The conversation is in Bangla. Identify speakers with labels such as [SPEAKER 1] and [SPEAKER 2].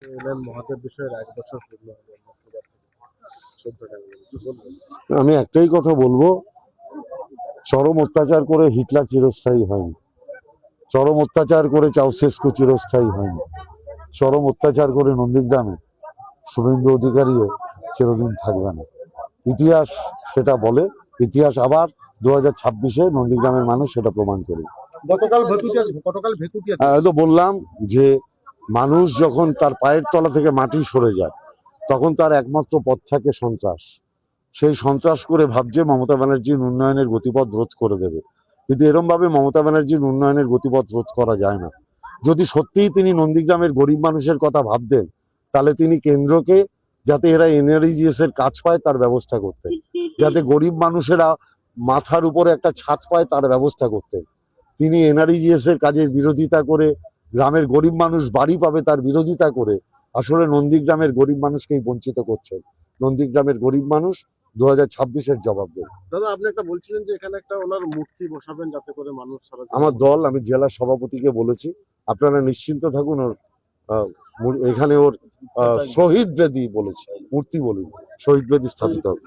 [SPEAKER 1] এলেন মহাদেব বিষয়ের 1 বছর পূর্ণ হলো মঙ্গলবার থেকে। 14 কি বলবেন?
[SPEAKER 2] আমি একটাই কথা বলবো, চরম অত্যাচার করে হিটলার চিরস্থায়ী হয়নি, চরম অত্যাচার করে চাউসেস্কু চিরস্থায়ী হয়নি, চরম অত্যাচার করে নন্দীগ্রামে শুভেন্দু অধিকারীও চিরদিন থাকবে না। ইতিহাস সেটা বলে, ইতিহাস আবার 2026-এ নন্দীগ্রামের মানুষ সেটা প্রমাণ করবে।
[SPEAKER 1] গতকাল ভেতুটিয়া
[SPEAKER 2] তো বললাম যে মানুষ যখন তার পায়ের তলা থেকে মাটি সরে যায় তখন তার একমাত্র পথ থাকে সন্ত্রাস। সেই সন্ত্রাস করে ভাবছে মমতা ব্যানার্জির উন্নয়নের গতিপথ রোধ করে দেবে, কিন্তু এরম ভাবে মমতা ব্যানার্জির উন্নয়নের গতিপথ রোধ করা যায় না। যদি সত্যিই তিনি নন্দীগ্রামের গরিব মানুষের কথা ভাবতেন তাহলে তিনি কেন্দ্রকে, যাতে এরা এনআরইজিএস এর কাজ পায় তার ব্যবস্থা করতেন, যাতে গরিব মানুষেরা মাথার উপরে একটা ছাদ পায় তার ব্যবস্থা করতেন। তিনি এনআরইজিএস এর কাজের বিরোধিতা করে, গ্রামের গরিব মানুষ বাড়ি পাবে তার বিরোধিতা করে আসলে নন্দীগ্রামের গরিব মানুষকেই বঞ্চিত করছেন। নন্দীগ্রামের গরিব মানুষ 2026-এর জবাব দেবে।
[SPEAKER 1] দাদা, আপনি একটা বলছিলেন যে এখানে একটা ওনার মূর্তি বসাবেন যাতে করে মানুষ
[SPEAKER 2] আমার দল, আমি জেলা সভাপতিকে বলেছি, আপনারা নিশ্চিন্ত থাকুন, ওর এখানে ওর শহীদ বেদি বলেছি, মূর্তি বলি, শহীদ বেদি স্থাপিত হবে।